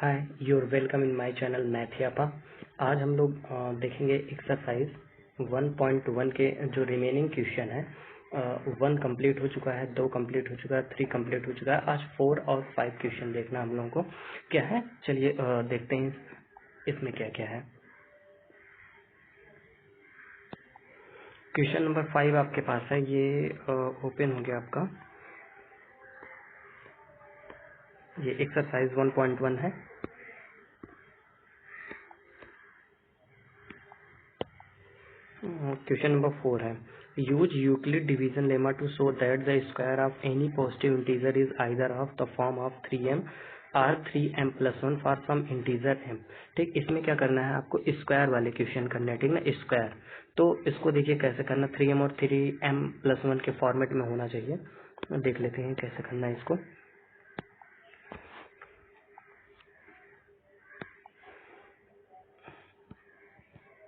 Hi you're welcome in my channel मैथियापा। आज हम लोग देखेंगे एक्सरसाइज 1.1 के जो रिमेनिंग क्वेश्चन है। 1 कंप्लीट हो चुका है, 2 कंप्लीट हो चुका है, 3 कंप्लीट हो चुका है। आज 4 और 5 क्वेश्चन देखना हम लोगों को क्या है। चलिए देखते हैं इसमें क्या क्या है। क्वेश्चन नंबर 5 आपके पास है, ये ओपन हो गया आपका। ये एक्सरसाइज 1.1 है। क्वेश्चन नंबर 4 है, use Euclid division lemma to show that the square of any positive integer is either of the form of 3m और 3m+1 for some integer m। ठीक, इसमें क्या करना है आपको, स्क्वायर वाले क्वेश्चन करने हैं। ठीक ना, स्क्वायर। तो इसको देखिए कैसे करना, 3m और 3m+1 के फॉर्मेट में होना चाहिए। देख लेते हैं कैसे करना है इसको।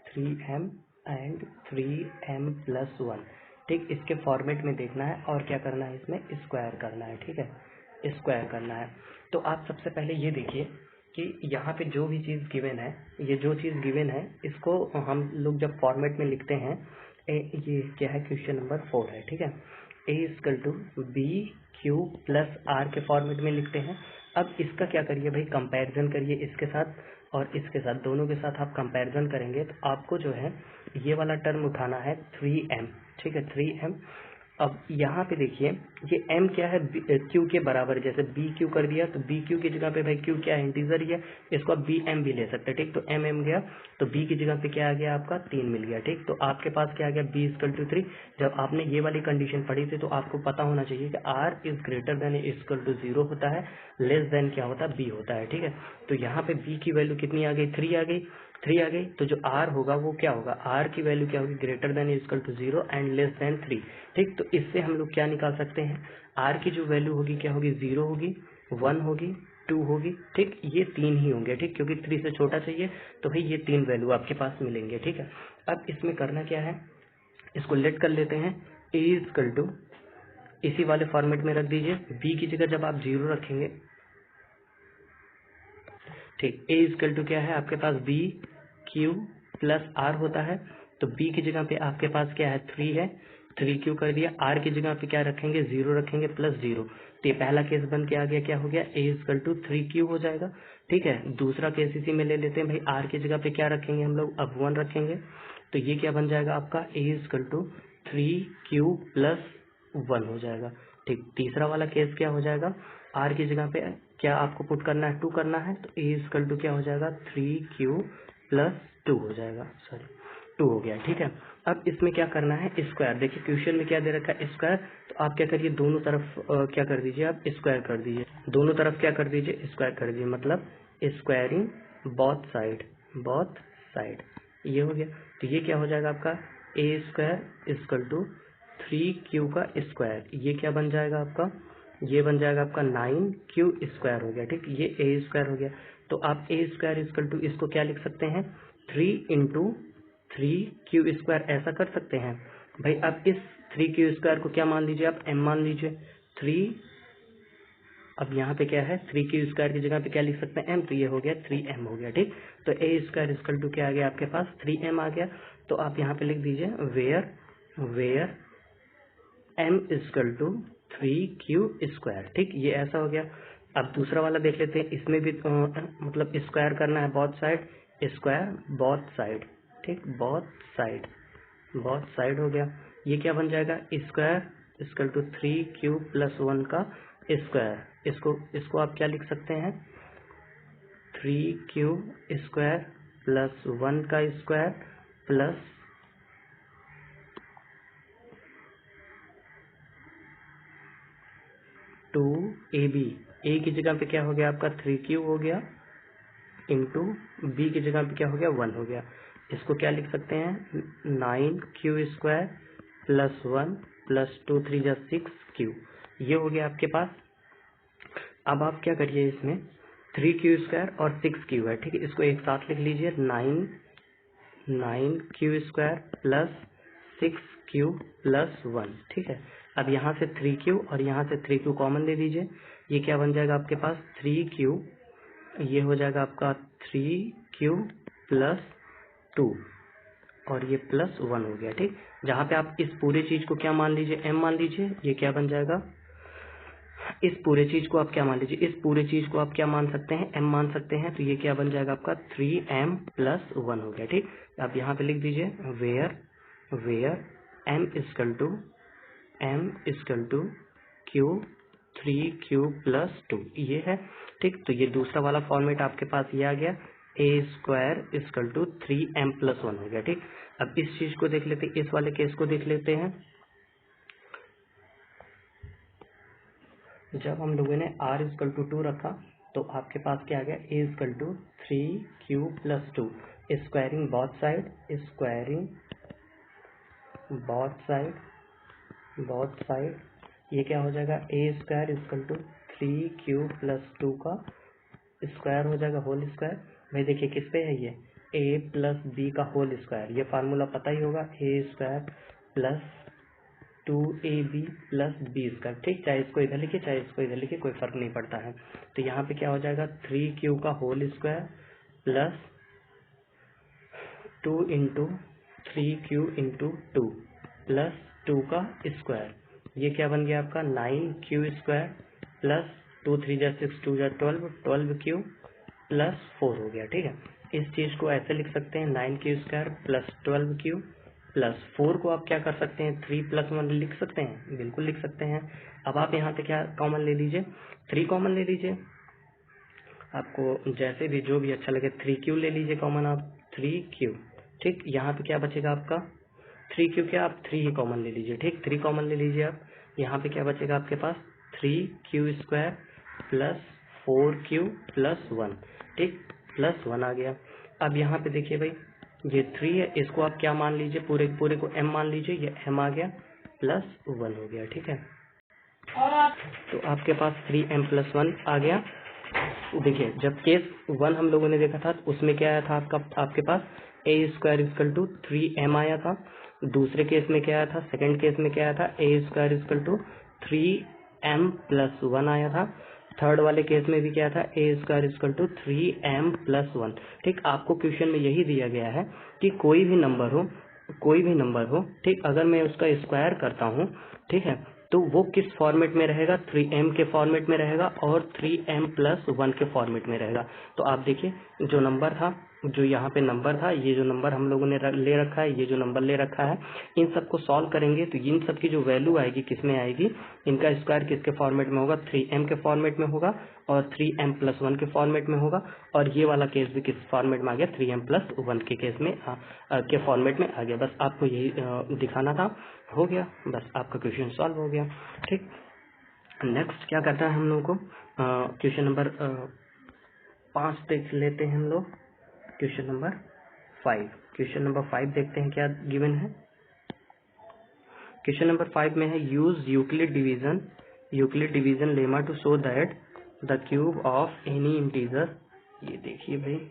3m and 3m+1। ठीक, इसके फॉर्मेट में देखना है और क्या करना है, इसमें स्क्वायर करना है। ठीक है, स्क्वायर करना है। तो आप सबसे पहले ये देखिए कि यहाँ पे जो भी चीज़ गिवन है, ये जो चीज़ गिवन है इसको हम लोग जब फॉर्मेट में लिखते हैं, ये क्या है, क्वेश्चन नंबर 4 है। ठीक है, A=BQ+R के फॉर्मेट में लिखते हैं। अब इसका क्या करिए भाई, कंपैरिजन करिए इसके साथ और इसके साथ, दोनों के साथ आप कंपैरिजन करेंगे तो आपको जो है ये वाला टर्म उठाना है 3m। ठीक है, 3m। अब यहाँ पे देखिए ये m क्या है, q के बराबर। जैसे bq कर दिया तो bq की जगह पे भाई q क्या है, इंटीजर ही है, इसको आप bm भी ले सकते हैं। ठीक, तो m गया तो b की जगह पे क्या आ गया आपका 3 मिल गया। ठीक, तो आपके पास क्या आ गया, b=3। जब आपने ये वाली कंडीशन पढ़ी थी तो आपको पता होना चाहिए कि r is greater than equal to 0 होता है, लेस देन क्या होता है, b होता है। ठीक है, तो यहाँ पे b की वैल्यू कितनी आ गई, 3 आ गई। 3 आ गई तो जो r होगा वो क्या होगा, r की वैल्यू क्या होगी, greater than equal to 0 and less than 3। ठीक, तो इससे हम लोग क्या निकाल सकते हैं, r की जो वैल्यू होगी क्या होगी, 0 होगी, 1 होगी, 2 होगी। ठीक, ये 3 ही होंगे। ठीक, क्योंकि 3 से छोटा चाहिए तो भाई ये 3 वैल्यू आपके पास मिलेंगे। ठीक है, अब इसमें करना क्या है, इसको लेट कर लेते हैं। a= इसी वाले फॉर्मेट में रख दीजिए। b की जगह जब आप 0 रखेंगे, ठीक, a= क्या है आपके पास, BQ+R होता है। तो b की जगह पे आपके पास क्या है, 3 है, 3q कर दिया। r की जगह पे क्या रखेंगे, 0 रखेंगे, +0। तो ये पहला केस बन के आ गया, क्या हो गया, a=3q हो जाएगा। ठीक है, दूसरा केस इसी में ले लेते हैं भाई, r की जगह पे क्या रखेंगे हम लोग, अब 1 रखेंगे। तो ये क्या बन जाएगा आपका, a=3q+1 हो जाएगा। ठीक, तीसरा वाला केस क्या हो जाएगा, r की जगह पे क्या आपको पुट करना है, 2 करना है। तो a= क्या हो जाएगा, 3q+2 हो जाएगा, सॉरी 2 हो गया। ठीक है, अब इसमें क्या करना है, स्क्वायर। देखिए क्वेश्चन में क्या दे रखा है, स्क्वायर। तो आप क्या करिए, दोनों तरफ क्या कर दीजिए, आप स्क्वायर कर दीजिए। दोनों तरफ क्या कर दीजिए, स्क्वायर कर दीजिए, मतलब squaring both side, both side. ये हो गया। तो ये क्या हो जाएगा आपका, a² = 3q का स्क्वायर। ये क्या बन जाएगा आपका, ये बन जाएगा आपका 9q² हो गया। ठीक, ये a² हो गया। तो आप a² इसको क्या लिख सकते हैं, 3 × 3q², ऐसा कर सकते हैं भाई। अब इस 3q² को क्या मान लीजिए, आप m मान लीजिए, 3। अब यहाँ पे क्या है, 3q² की जगह पे क्या लिख सकते हैं, m। तो ये हो गया 3m हो गया। ठीक, तो a² क्या आ गया आपके पास, 3m आ गया। तो आप यहाँ पे लिख दीजिए वेयर m = 3q²। ठीक, ये ऐसा हो गया। अब दूसरा वाला देख लेते हैं, इसमें भी मतलब स्क्वायर करना है both side, square both side. ठीक, बोथ साइड हो गया। ये क्या बन जाएगा, स्क्वायर = 3q+1 का स्क्वायर। इसको आप क्या लिख सकते हैं, 3q² + 1 का स्क्वायर प्लस 2ab। a की जगह पे क्या हो गया आपका, 3q हो गया, इंटू b की जगह पे क्या हो गया, 1 हो गया। इसको क्या लिख सकते हैं, 9q² + 1 + 2 3 = 6q। ये हो गया आपके पास। अब आप क्या करिए, इसमें 3q² और 6q है। ठीक है, इसको एक साथ लिख लीजिए, 9q² + 6q + 1। ठीक है, अब यहाँ से 3q और यहाँ से 3q कॉमन ले लीजिए। ये क्या बन जाएगा आपके पास, 3q ये हो जाएगा आपका 3q प्लस 2 और ये प्लस 1 हो गया। ठीक, जहाँ पे आप इस पूरे चीज को क्या मान लीजिए, m मान लीजिए, ये क्या बन जाएगा, इस पूरे चीज को आप क्या मान लीजिए, इस पूरे चीज को आप क्या मान सकते हैं, m मान सकते हैं। तो ये क्या बन जाएगा आपका 3m प्लस 1 हो गया। ठीक, आप यहाँ पे लिख दीजिए where m is equal to q 3q plus 2 ये है। ठीक, तो ये दूसरा वाला फॉर्मेट आपके पास ये आ गया, a square is equal to 3m plus 1 हो गया। ठीक, अब इस चीज को देख लेते हैं, इस वाले केस को देख लेते हैं। जब हम लोगों ने r इजकल टू 2 रखा तो आपके पास क्या आ गया, a equal to 3q plus 2, squaring both side, ये क्या हो जाएगा, a square is equal to 3q plus 2 का स्क्वायर हो जाएगा होल स्क्वायर। भाई देखिए किस पे है ये, a प्लस b का होल स्क्वायर, ये फार्मूला पता ही होगा, a square plus 2ab plus B square. ठीक, चाहे इसको इधर लिखिए चाहे इसको इधर लिखिए, कोई फर्क नहीं पड़ता है। तो यहाँ पे क्या हो जाएगा, 3q का whole square plus 2 into 3q into 2 plus 2 का स्क्वायर, ये क्या बन गया आपका 9q स्क्वायर प्लस 2 3 जा 6 2 जा 12q प्लस 4 हो गया। ठीक है, इस चीज को ऐसे लिख सकते हैं 9q square plus 12q plus 4 को आप क्या कर सकते हैं, 3 प्लस 1 लिख सकते हैं, बिल्कुल लिख सकते हैं। अब आप यहाँ पे क्या कॉमन ले लीजिए, 3 कॉमन ले लीजिए, आपको जैसे भी जो भी अच्छा लगे, 3q ले लीजिए कॉमन आप, 3q। ठीक, यहाँ पे क्या बचेगा आपका 3q, क्या आप 3 ही कॉमन ले लीजिए। ठीक, 3 कॉमन ले लीजिए आप, यहाँ पे क्या बचेगा आपके पास 3q square plus 4q plus 1। ठीक, प्लस 1 आ गया। अब यहाँ पे देखिए भाई ये 3 है, इसको आप क्या मान लीजिए, पूरे पूरे को m मान लीजिए, ये m आ गया प्लस 1 हो गया। ठीक है, तो आपके पास 3m प्लस 1 आ गया। देखिए जब केस 1 हम लोगों ने देखा था तो उसमें क्या आया था आपके पास a square is equal to 3m आया था। दूसरे केस में क्या आया था, सेकंड केस में क्या आया था, a square is equal to 3m plus 1 आया था। थर्ड वाले केस में भी क्या था, a square is equal to 3m plus 1। ठीक, आपको क्वेश्चन में यही दिया गया है कि कोई भी नंबर हो, ठीक, अगर मैं उसका स्क्वायर करता हूँ, ठीक है, तो वो किस फॉर्मेट में रहेगा, 3m के फॉर्मेट में रहेगा और 3m प्लस 1 के फॉर्मेट में रहेगा। तो आप देखिए जो नंबर था, जो यहाँ पे नंबर था, ये जो नंबर हम लोगों ने ले रखा है, ये जो नंबर ले रखा है, इन सबको सॉल्व करेंगे तो इन सब की जो वैल्यू आएगी किस में आएगी, इनका स्क्वायर किसके फॉर्मेट में होगा, 3m के फॉर्मेट में होगा और 3m प्लस 1 के फॉर्मेट में होगा। और ये वाला केस भी किस फॉर्मेट में आ गया, 3m प्लस 1 के केस में के फॉर्मेट में आ गया। बस आपको यही दिखाना था, हो गया, बस आपका क्वेश्चन सॉल्व हो गया। ठीक, नेक्स्ट क्या करता है हम लोगों को, क्वेश्चन नंबर 5 देख लेते हैं हम लोग। क्वेश्चन नंबर 5 देखते हैं क्या गिवन है। क्वेश्चन नंबर 5 में है use Euclid division lemma to show that the cube of any integer. ये देखिए भाई,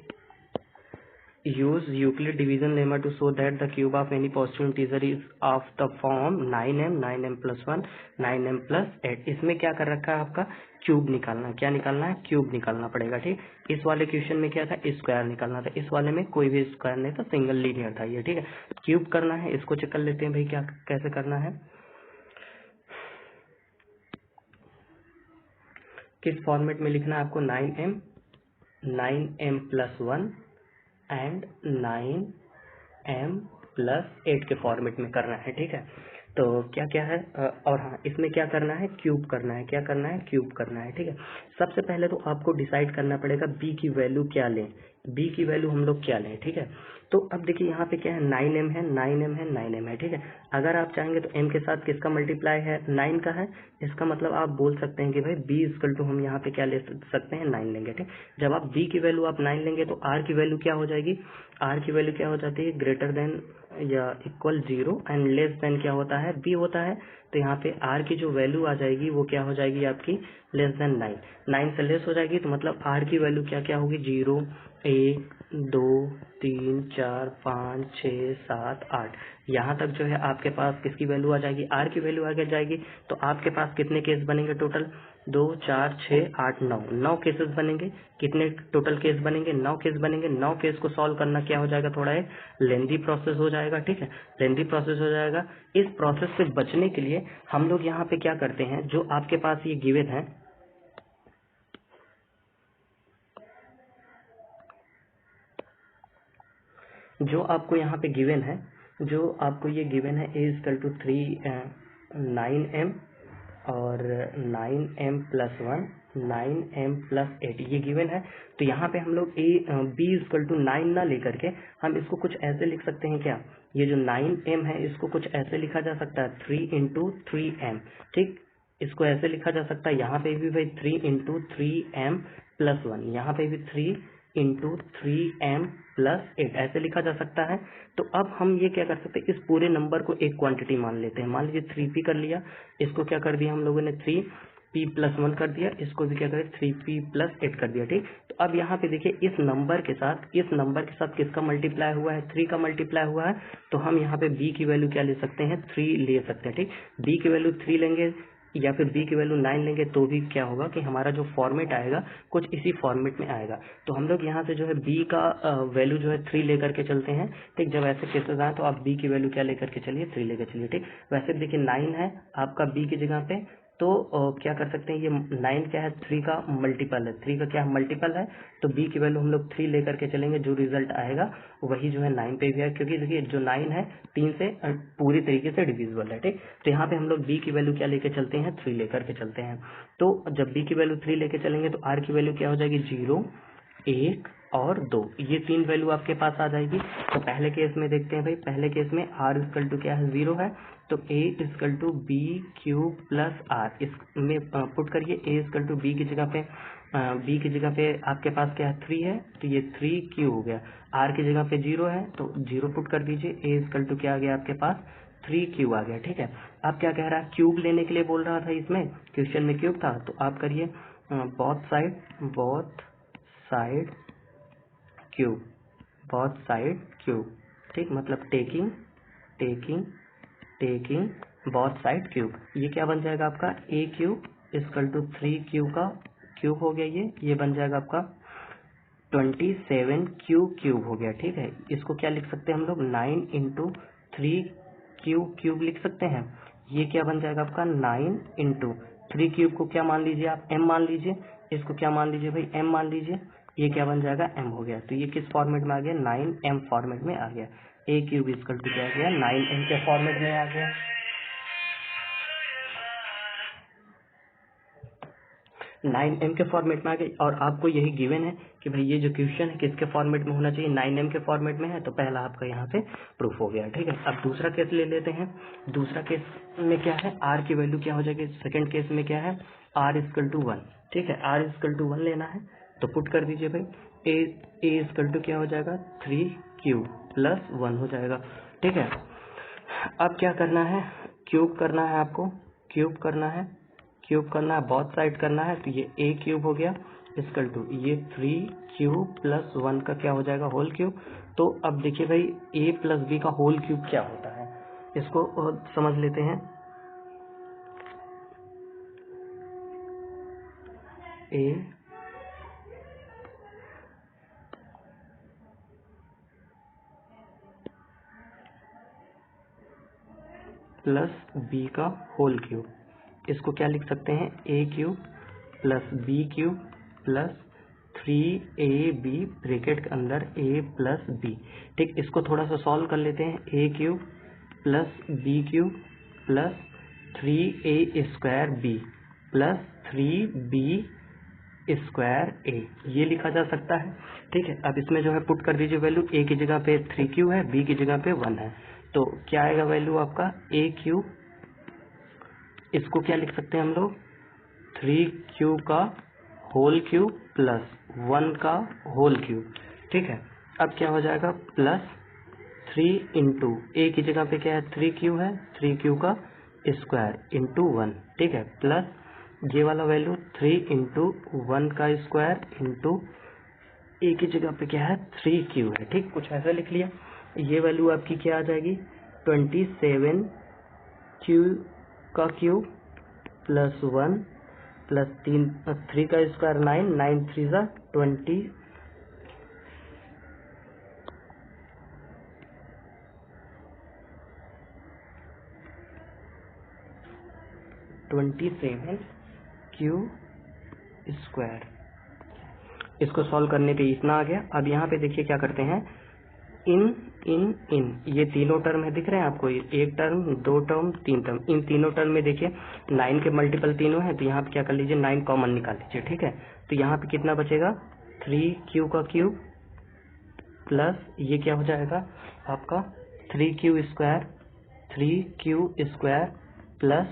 use Euclid division lemma to show that the cube of any positive integer is of the form 9m plus 1 9m plus 8। इसमें क्या कर रखा है आपका, cube निकालना, क्या निकालना है, क्यूब निकालना पड़ेगा। ठीक, इस वाले क्वेश्चन में क्या था, स्क्वायर निकालना था, इस वाले में कोई भी स्क्वायर नहीं था, सिंगल लीनियर था ये। ठीक है, क्यूब करना है, इसको चेक कर लेते हैं भाई क्या कैसे करना है, किस फॉर्मेट में लिखना है आपको, 9m plus 1 and 9m plus 8 के फॉर्मेट में करना है। ठीक है, तो क्या क्या है, और हाँ इसमें क्या करना है, क्यूब करना है, क्या करना है, क्यूब करना है। ठीक है, सबसे पहले तो आपको डिसाइड करना पड़ेगा b की वैल्यू क्या लें, b की वैल्यू हम लोग क्या लें। ठीक है, तो अब देखिए यहाँ पे क्या है, 9m है, 9m है, 9m है। ठीक है, अगर आप चाहेंगे तो m के साथ किसका मल्टीप्लाई है, 9 का है, इसका मतलब आप बोल सकते हैं कि भाई b इक्वल टू हम यहाँ पे क्या ले सकते हैं, 9 लेंगे। ठीक, जब आप b की वैल्यू आप 9 लेंगे तो r की वैल्यू क्या हो जाएगी, r की वैल्यू क्या हो जाती है, ग्रेटर देन या इक्वल 0 एंड लेस देन क्या होता है, b होता है। तो यहाँ पे r की जो वैल्यू आ जाएगी वो क्या हो जाएगी आपकी, लेस देन 9 से लेस हो जाएगी, तो मतलब r की वैल्यू क्या क्या होगी, 0 1 2 3 4 5 6 7 8, यहाँ तक जो है आपके पास किसकी वैल्यू आ जाएगी, r की वैल्यू आ जाएगी। तो आपके पास कितने केस बनेंगे टोटल, 2 4 6 8 9 9 केसेस बनेंगे। कितने टोटल केस बनेंगे? 9 केस बनेंगे। 9 केस को सॉल्व करना क्या हो जाएगा, थोड़ा एक लेंदी प्रोसेस हो जाएगा। ठीक है, लेंदी प्रोसेस हो जाएगा। इस प्रोसेस से बचने के लिए हम लोग यहाँ पे क्या करते हैं, जो आपके पास ये गिवन है, जो आपको यहाँ पे गिवन है, जो आपको ये गिवन है a इक्वल टू 9m और 9m प्लस 1 9m प्लस 8 ये गिवन है। तो यहाँ पे हम लोग b इक्वल टू 9 ना लेकर के हम इसको कुछ ऐसे लिख सकते हैं क्या, ये जो 9m है इसको कुछ ऐसे लिखा जा सकता है 3 इंटू 3m। ठीक, इसको ऐसे लिखा जा सकता है। यहाँ पे भी भाई 3 इंटू 3m प्लस 1, यहाँ पे भी 3 इंटू 3m प्लस 8 ऐसे लिखा जा सकता है। तो अब हम ये क्या कर सकते हैं, इस पूरे नंबर को एक क्वांटिटी मान लेते हैं। मान लीजिए 3p कर लिया, इसको क्या कर दिया हम लोगों ने 3p प्लस 1 कर दिया, इसको भी क्या करें 3p प्लस 8 कर दिया। ठीक, तो अब यहाँ पे देखिए इस नंबर के साथ किसका मल्टीप्लाई हुआ है, 3 का मल्टीप्लाई हुआ है। तो हम यहाँ पे b की वैल्यू क्या ले सकते हैं, 3 ले सकते हैं। ठीक, b की वैल्यू 3 लेंगे या फिर b की वैल्यू 9 लेंगे तो भी क्या होगा कि हमारा जो फॉर्मेट आएगा कुछ इसी फॉर्मेट में आएगा। तो हम लोग यहाँ से जो है b का वैल्यू जो है 3 लेकर के चलते हैं। ठीक, जब ऐसे केसेस आए तो आप b की वैल्यू क्या लेकर के चलिए, 3 लेकर चलिए। ठीक, वैसे देखिए 9 है आपका b की जगह पे, तो क्या कर सकते हैं, ये 9 क्या है 3 का मल्टीपल है, 3 का क्या मल्टीपल है, तो b की वैल्यू हम लोग 3 लेकर के चलेंगे, जो रिजल्ट आएगा वही जो है 9 पे भी है, क्योंकि देखिए जो 9 है 3 से पूरी तरीके से डिविजिबल है। ठीक, तो यहाँ पे हम लोग b की वैल्यू क्या लेके चलते हैं, 3 लेकर के चलते हैं। तो जब b की वैल्यू 3 लेके चलेंगे तो r की वैल्यू क्या हो जाएगी, 0 1 और 2, ये 3 वैल्यू आपके पास आ जाएगी। तो पहले केस में देखते हैं भाई, पहले केस में r इक्वल टू क्या है, 0 है, तो a equal to B cube plus R, इसमें पुट करिए। a इक्वल टू b की जगह पे आपके पास क्या है 3 है, तो ये 3 क्यूब हो गया। r की जगह पे 0 है तो 0 पुट कर दीजिए। a इक्वल टू क्या आ गया आपके पास, 3 क्यूब आ गया। ठीक है, अब क्या कह रहा है, क्यूब लेने के लिए बोल रहा था, इसमें क्वेश्चन में क्यूब था, तो आप करिए both side cube, both side cube. ठीक, मतलब टेकिंग बोथ साइड क्यूब, ये क्या बन जाएगा आपका a cube equal to 3 Q का क्यूब हो गया, ये बन जाएगा आपका 27 क्यूब हो गया। ठीक है, इसको क्या लिख सकते हैं हम लोग, 9 इंटू 3 क्यूब लिख सकते हैं। ये क्या बन जाएगा आपका 9 इंटू 3 क्यूब को क्या मान लीजिए आप, m मान लीजिए, इसको क्या मान लीजिए भाई, m मान लीजिए, ये क्या बन जाएगा m हो गया। तो ये किस फॉर्मेट में आ गया, 9m फॉर्मेट में आ गया। a क्यूब इक्वल टू क्या आ गया, 9m के फॉर्मेट में आ गया। 9m के फॉर्मेट में आ गई, और आपको यही गिवन है कि भाई ये जो क्वेश्चन है किसके फॉर्मेट में होना चाहिए, 9m के फॉर्मेट में है, तो पहला आपका यहाँ पे प्रूफ हो गया। ठीक है, अब दूसरा केस ले लेते हैं। दूसरा केस में क्या है, r की वैल्यू क्या हो जाएगी, सेकंड केस में क्या है, r इक्वल टू 1। ठीक है, r इक्वल टू 1 लेना है तो पुट कर दीजिए भाई, a इक्वल टू क्या हो जाएगा, 3 क्यूब प्लस 1 हो जाएगा। ठीक है, अब क्या करना है, क्यूब करना है आपको, क्यूब करना है बहुत साइड करना है। तो ये a क्यूब हो गया इक्वल टू ये 3 क्यूब प्लस 1 का क्या हो जाएगा, होल क्यूब। तो अब देखिए भाई a प्लस b का होल क्यूब क्या होता है, इसको समझ लेते हैं। a प्लस b का होल क्यूब, इसको क्या लिख सकते हैं, a cube plus b cube plus 3ab bracket के अंदर a प्लस b। ठीक, इसको थोड़ा सा सॉल्व कर लेते हैं। a cube plus b cube plus 3a square b plus 3b square a, ये लिखा जा सकता है। ठीक है, अब इसमें जो है पुट कर दीजिए वैल्यू, a की जगह पे 3q है, b की जगह पे 1 है, तो क्या आएगा वैल्यू आपका a क्यूब, इसको क्या लिख सकते हैं हम लोग, 3q का होल क्यूब प्लस 1 का होल क्यूब। ठीक है, अब क्या हो जाएगा, प्लस 3 इंटू a की जगह पे क्या है 3q है, 3q का स्क्वायर इंटू 1। ठीक है, प्लस ये वाला वैल्यू 3 इंटू 1 का स्क्वायर इंटू a की जगह पे क्या है 3q है। ठीक, कुछ ऐसा लिख लिया। ये वैल्यू आपकी क्या आ जाएगी, 27 q का क्यूब प्लस 1 प्लस 3 का स्क्वायर 9, 9 3 ज़ा 20, 27 क्यू स्क्वायर। इसको सॉल्व करने पे इतना आ गया। अब यहाँ पे देखिए क्या करते हैं, इन ये तीनों टर्म है, दिख रहे हैं आपको, एक टर्म, दो टर्म, तीन टर्म। इन तीनों टर्म में देखिए 9 के मल्टीपल तीनों है, तो यहाँ पे क्या कर लीजिए, 9 कॉमन निकाल लीजिए, ठीक है। तो यहाँ पे कितना बचेगा, 3q का क्यूब प्लस ये क्या हो जाएगा आपका 3q square, 3q square plus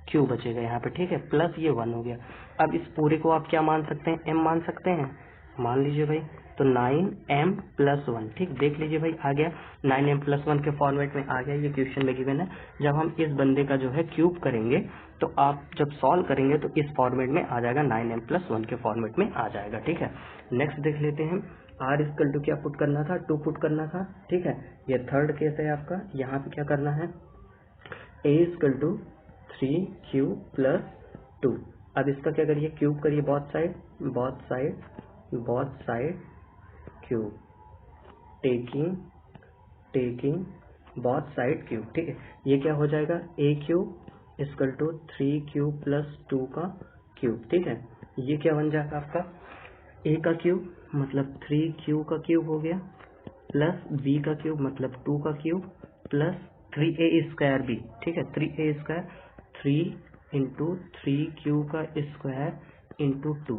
q बचेगा यहाँ पे, ठीक है, प्लस ये 1 हो गया। अब इस पूरे को आप क्या मान सकते हैं, m मान सकते हैं, मान लीजिए भाई। तो 9m प्लस 1, ठीक, देख लीजिए भाई आ गया, 9m प्लस 1 के फॉर्मेट में आ गया, ये क्वेश्चन में गिवन है। जब हम इस बंदे का जो है क्यूब करेंगे तो आप जब सॉल्व करेंगे तो इस फॉर्मेट में आ जाएगा, 9m प्लस 1 के फॉर्मेट में आ जाएगा, ठीक है। नेक्स्ट देख लेते हैं, r इक्वल टू क्या पुट करना था, 2 पुट करना था, ठीक है। ये थर्ड केस है आपका। यहाँ पे क्या करना है, a equal to 3q plus 2। अब इसका क्या करिए, क्यूब करिए both side cube, taking both side cube, ठीक है। ये क्या हो जाएगा, a cube equal to 3q plus 2 का क्यूब, ठीक है। ये क्या बन जाएगा आपका, a का क्यूब मतलब 3q का क्यूब हो गया, प्लस b का क्यूब मतलब 2 का cube, plus 3a square b, ठीक है, 3a स्क्वायर, 3 इंटू 3q का square into 2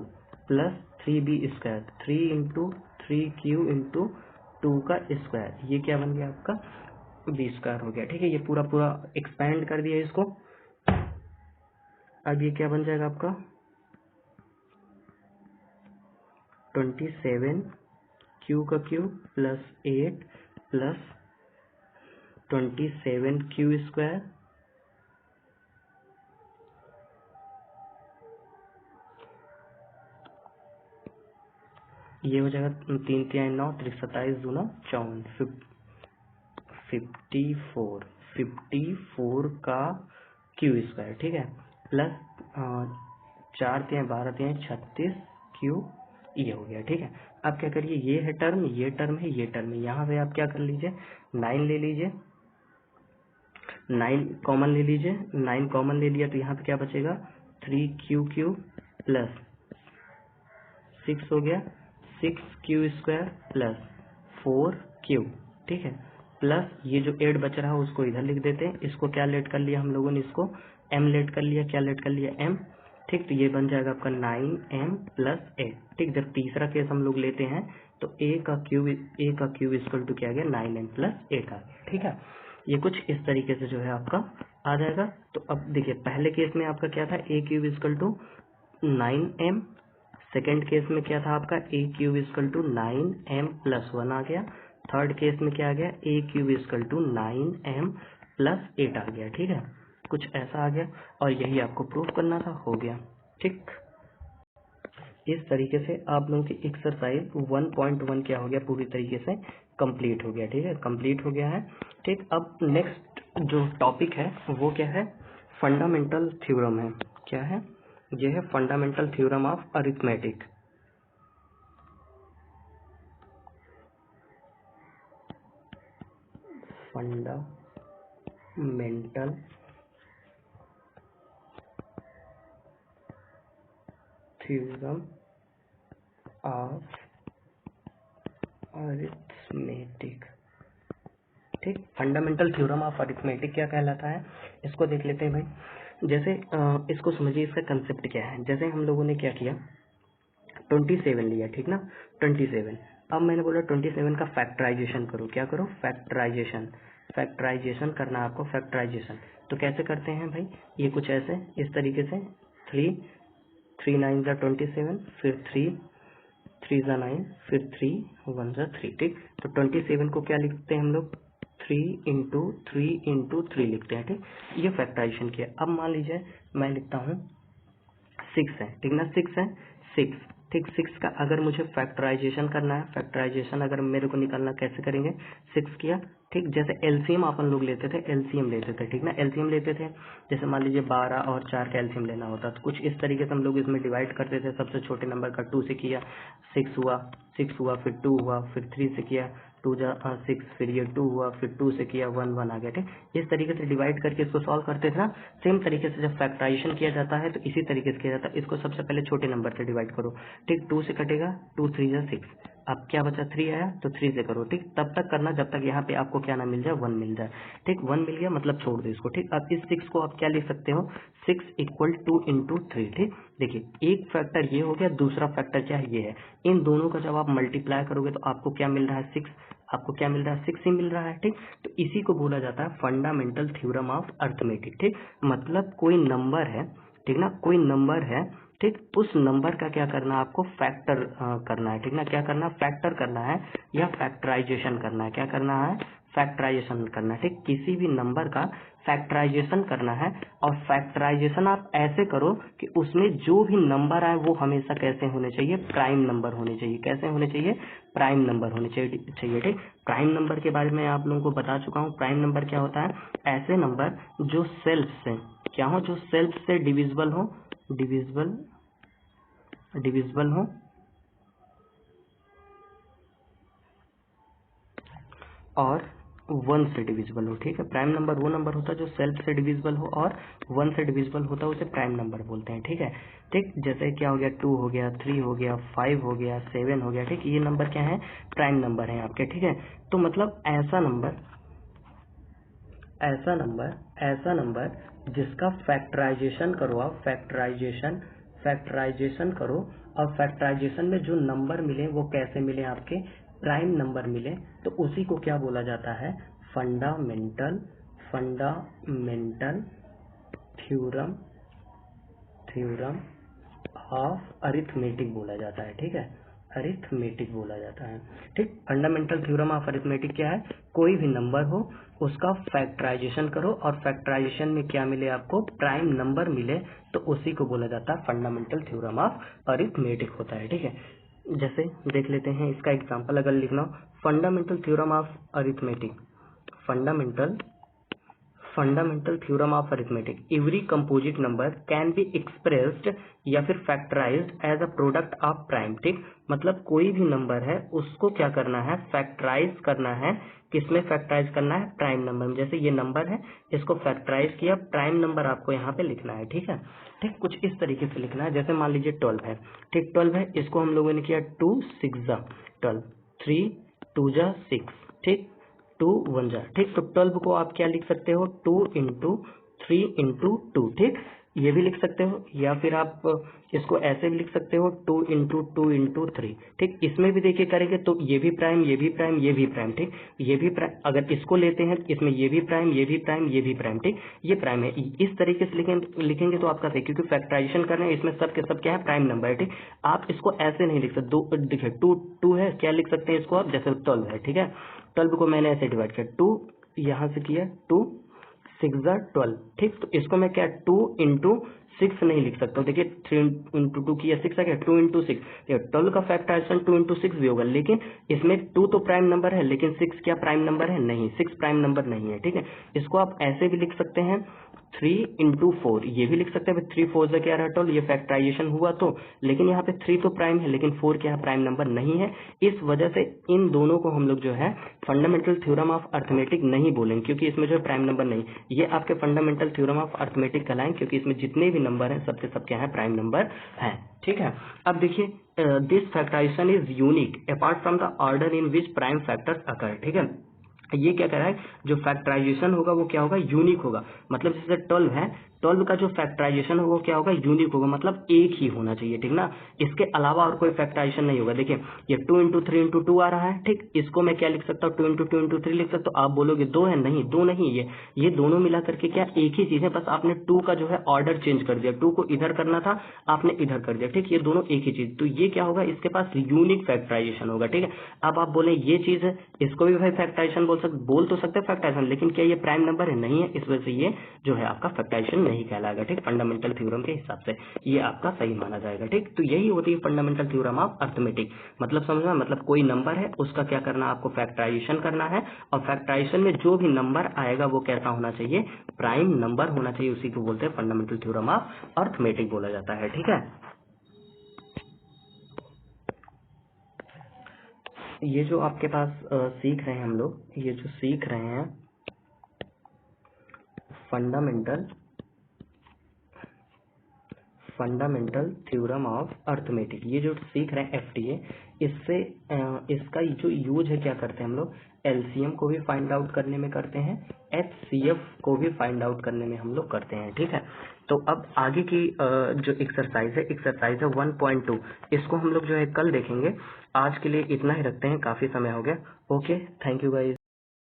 plus 3b square, 3 into 3q into 2 का स्क्वायर, ये क्या बन गया आपका, b स्क्वायर हो गया, ठीक है। ये पूरा पूरा एक्सपेंड कर दिया इसको। अब ये क्या बन जाएगा आपका 27 q का cube plus 8 plus 27 q square, ये हो जाएगा 3 3 9 27 दूना 54, 54 का क्यू स्क्वायर, ठीक है, प्लस 4 3 12 3 36 क्यू, ये हो गया, ठीक है। अब क्या करिए, ये है टर्म, ये टर्म है, ये टर्म है, यहाँ पे आप क्या कर लीजिए, 9 ले लीजिए, 9 कॉमन ले लीजिए, 9 कॉमन ले लिया तो यहाँ पे क्या बचेगा, 3q क्यूब प्लस 6 हो गया, 6q स्क्वायर प्लस 4q, ठीक है, प्लस ये जो 8 बच रहा है उसको इधर लिख देते हैं। इसको क्या लेट कर लिया हम लोगों ने, इसको m लेट कर लिया, क्या लेट कर लिया, m, ठीक। तो ये बन जाएगा आपका 9m प्लस 8, ठीक। जब तीसरा केस हम लोग लेते हैं तो a का क्यूब इक्वल टू क्या आ गया, 9m प्लस 8 आ गया, ठीक है। ये कुछ इस तरीके से जो है आपका आ जाएगा। तो अब देखिए पहले केस में आपका क्या था, a cube equal to 9m, second case में क्या था आपका, a cube equal to 9m plus 1 आ गया, थर्ड केस में क्या आ गया, a cube equal to 9m plus 8 आ गया, ठीक है, कुछ ऐसा आ गया। और यही आपको प्रूफ करना था, हो गया, ठीक। इस तरीके से आप लोगों की एक्सरसाइज 1.1 क्या हो गया, पूरी तरीके से कंप्लीट हो गया, ठीक है, कंप्लीट हो गया है, ठीक। अब नेक्स्ट जो टॉपिक है वो क्या है, फंडामेंटल थ्योरम है, क्या है, ये है fundamental theorem of arithmetic. Fundamental theorem of arithmetic, ठीक। फंडामेंटल थ्योरम ऑफ अरिथमेटिक क्या कहलाता है, इसको देख लेते हैं भाई। जैसे इसको समझिए, इसका कंसेप्ट क्या है। जैसे हम लोगों ने क्या किया, 27 लिया, ठीक ना, 27। अब मैंने बोला 27 का फैक्टराइजेशन करो, क्या करो, फैक्टराइजेशन करना है आपको, फैक्टराइजेशन। तो कैसे करते हैं भाई, ये कुछ ऐसे इस तरीके से, 3 9 ज़ा 27, फिर 3 ज़ा 9, फिर 3 1 ज़ा 3, ठीक। तो 27 को क्या लिखते हैं हम लोग, 3 इंटू 3 लिखते हैं, ठीक। ये फैक्टराइजेशन किया। अब मान लीजिए मैं लिखता हूँ 6 है, ठीक ना, 6 है, 6 ठीक 6 का अगर मुझे फैक्टराइजेशन करना है, फैक्टराइजेशन अगर मेरे को निकालना, कैसे करेंगे, 6 किया, ठीक जैसे एलसीएम अपन लोग लेते थे, एलसीएम लेते थे, ठीक ना, एलसीएम लेते थे, जैसे मान लीजिए 12 और 4 का एलसीएम लेना होता तो कुछ इस तरीके से हम लोग इसमें डिवाइड करते थे। सबसे छोटे नंबर का 2 से किया, 6 हुआ, 6 हुआ, फिर 2 हुआ, फिर 3 से किया, 2 जा 6, फिर ये 2 हुआ, फिर 2 से किया, 1 1 आ गया। ठीक इस तरीके से डिवाइड करके इसको सॉल्व करते थे ना। सेम तरीके से जब फैक्टराइजेशन किया जाता है तो इसी तरीके से किया जाता है। इसको सबसे पहले छोटे नंबर से डिवाइड करो, ठीक 2 से कटेगा, 2 3 जा 6, अब क्या बचा, 3 आया तो 3 से करो, ठीक तब तक करना जब तक यहाँ पे आपको क्या ना मिल जाए, 1 मिल जाए। ठीक 1 मिल गया मतलब छोड़ दो इसको। ठीक अब इस 6 को आप क्या लिख सकते हो, 6 इक्वल 2 इंटू 3। ठीक देखिए एक फैक्टर ये हो गया, दूसरा फैक्टर क्या है, ये है। इन दोनों का जब आप मल्टीप्लाई करोगे तो आपको क्या मिल रहा है, 6, आपको क्या मिल रहा है, 6 ही मिल रहा है। ठीक तो इसी को बोला जाता है फंडामेंटल थ्योरम ऑफ अर्थमेटिक। ठीक मतलब कोई नंबर है, ठीक ना, कोई नंबर है, ठीक उस नंबर का क्या करना है, आपको फैक्टर करना है। ठीक ना, क्या करना है, फैक्टर करना है या फैक्टराइजेशन करना है। क्या करना है, फैक्टराइजेशन करना है। ठीक किसी भी नंबर का फैक्टराइजेशन करना है, और फैक्टराइजेशन आप ऐसे करो कि उसमें जो भी नंबर आए वो हमेशा कैसे होने चाहिए, प्राइम नंबर होने चाहिए। कैसे होने चाहिए, प्राइम नंबर होने चाहिए। ठीक प्राइम नंबर के बारे में आप लोगों को बता चुका हूँ। प्राइम नंबर क्या होता है, ऐसे नंबर जो सेल्फ से क्या हो, जो सेल्फ से डिविजिबल हो, डिविजिबल हो और 1 से डिविजिबल हो। ठीक है प्राइम नंबर वो नंबर होता है जो सेल्फ से डिविजिबल हो और 1 से डिविजिबल होता है, उसे प्राइम नंबर बोलते हैं। ठीक है ठीक जैसे क्या हो गया, 2 हो गया, 3 हो गया, 5 हो गया, 7 हो गया। ठीक ये नंबर क्या है, प्राइम नंबर है आपके। ठीक है तो मतलब ऐसा नंबर जिसका फैक्टराइजेशन करो आप, फैक्टराइजेशन करो, और फैक्टराइजेशन में जो नंबर मिले वो कैसे मिले, आपके प्राइम नंबर मिले, तो उसी को क्या बोला जाता है, फंडामेंटल थ्योरम ऑफ अरिथमेटिक बोला जाता है। ठीक है अरिथमेटिक बोला जाता है। ठीक फंडामेंटल थ्योरम ऑफ अरिथमेटिक क्या है, कोई भी नंबर हो उसका फैक्टराइजेशन करो और फैक्टराइजेशन में क्या मिले, आपको प्राइम नंबर मिले, तो उसी को बोला जाता है फंडामेंटल थ्योरम ऑफ अरिथमेटिक होता है। ठीक है जैसे देख लेते हैं इसका एग्जांपल अगर लिखना हो, fundamental theorem of arithmetic, fundamental theorem of arithmetic, every composite number can be expressed या फिर factorized as a product of prime. ठीक मतलब कोई भी नंबर है उसको क्या करना है, फैक्टराइज करना है। किसमें फैक्टराइज करना है, प्राइम नंबर में। जैसे ये नंबर है इसको फैक्टराइज किया, प्राइम नंबर आपको यहाँ पे लिखना है। ठीक है ठीक कुछ इस तरीके से लिखना है। जैसे मान लीजिए 12 है, ठीक 12 है, इसको हम लोगों ने किया 2 6 जा 12, 3 2 जा 6, ठीक 2 1 जा। ठीक तो 12 को आप क्या लिख सकते हो, 2 इंटू 3 इंटू 2। ठीक ये भी लिख सकते हो, या फिर आप इसको ऐसे भी लिख सकते हो 2 इंटू 2 इंटू 3। ठीक इसमें भी देखिए करेंगे तो ये भी प्राइम, ये भी प्राइम, ये भी प्राइम। ठीक ये भी प्राइम, अगर इसको लेते हैं इसमें ये भी प्राइम, ये भी प्राइम, ये भी प्राइम। ठीक ये प्राइम है। इस तरीके से लिखेंगे तो आपका सही, क्योंकि फैक्टराइजेशन करना है, इसमें सब के सब क्या है, प्राइम नंबर है। ठीक आप इसको ऐसे नहीं लिख सकते, देखिए 2 है, क्या लिख सकते हैं इसको आप, जैसे 12 है। ठीक है 12 को मैंने ऐसे डिवाइड किया, 2 यहाँ से किया, 2 6 जा 12। ठीक तो इसको मैं क्या 2 इंटू 6 नहीं लिख सकता हूँ। देखिए 3 इंटू 2 किया 6 आ गया, 2 इंटू 6, 12 का फैक्टराइजेशन 2 इंटू 6 भी होगा, लेकिन इसमें 2 तो प्राइम नंबर है, लेकिन 6 क्या प्राइम नंबर है, नहीं 6 प्राइम नंबर नहीं है। ठीक है इसको आप ऐसे भी लिख सकते हैं 3 इंटू 4, ये भी लिख सकते हैं 3 4 से क्या रहा 12, ये फैक्टराइजेशन हुआ तो, लेकिन यहाँ पे 3 तो प्राइम है लेकिन 4 क्या है, प्राइम नंबर नहीं है। इस वजह से इन दोनों को हम लोग जो है फंडामेंटल थ्योरम ऑफ अर्थमेटिक नहीं बोलेंगे, क्योंकि इसमें जो है प्राइम नंबर नहीं, ये आपके फंडामेंटल थ्योरम ऑफ अर्थमेटिक कहलाएं, क्योंकि इसमें जितने भी नंबर हैं सबके सब क्या है, प्राइम नंबर हैं। ठीक है अब देखिए this factorization is unique apart from the order in which prime factors occur. ठीक है ये क्या कह रहा है, जो फैक्टराइजेशन होगा वो क्या होगा, यूनिक होगा। मतलब जैसे 12 है, 12 का जो फैक्टराइजेशन होगा क्या होगा, यूनिक होगा, मतलब एक ही होना चाहिए। ठीक ना इसके अलावा और कोई फैक्टराइजेशन नहीं होगा। देखिए ये 2 इंटू 3 इंटू 2 आ रहा है। ठीक इसको मैं क्या लिख सकता हूँ, 2 इंटू 2 इंटू 3 लिख सकता हूँ। आप बोलोगे 2 है, नहीं 2 नहीं, ये दोनों मिला करके क्या एक ही चीज है, बस आपने 2 का जो है ऑर्डर चेंज कर दिया, 2 को इधर करना था आपने इधर कर दिया। ठीक ये दोनों एक ही चीज, तो ये क्या होगा, इसके पास यूनिक फैक्टराइजेशन होगा। ठीक है अब आप बोले ये चीज है, इसको भी भाई फैक्टराइजेशन बोल तो सकते हैं फैक्टराइजेशन, लेकिन क्या ये प्राइम नंबर है, नहीं है, इस वजह से ये जो है आपका फैक्टराइजेशन नहीं कहलाएगा, ठीक, फंडामेंटल थ्योरम के हिसाब से ये आपका सही माना जाएगा, ठीक। तो यही होती है फंडामेंटल थ्योरम ऑफ अर्थमेटिक। मतलब समझना, मतलब कोई नंबर है उसका क्या करना, आपको फैक्टराइजेशन करना है, और फैक्टराइजेशन में जो भी नंबर आएगा वो कैसा होना चाहिए, प्राइम नंबर होना चाहिए, उसी को बोलते हैं फंडामेंटल थ्योरम ऑफ अर्थमेटिक बोला जाता है, ठीक है। ये जो आपके पास सीख रहे हैं हम लोग, ये जो सीख रहे हैं फंडामेंटल थ्योरम ऑफ अर्थमेटिक, ये जो सीख रहे हैं एफटीए, इससे इसका जो यूज है क्या करते हैं हम लोग, एलसीएम को भी फाइंड आउट करने में करते हैं, एचसीएफ को भी फाइंड आउट करने में हम लोग करते हैं, ठीक है। तो अब आगे की जो एक्सरसाइज है 1.2, इसको हम लोग जो है कल देखेंगे। आज के लिए इतना ही रखते हैं, काफी समय हो गया। Okay, thank you guys.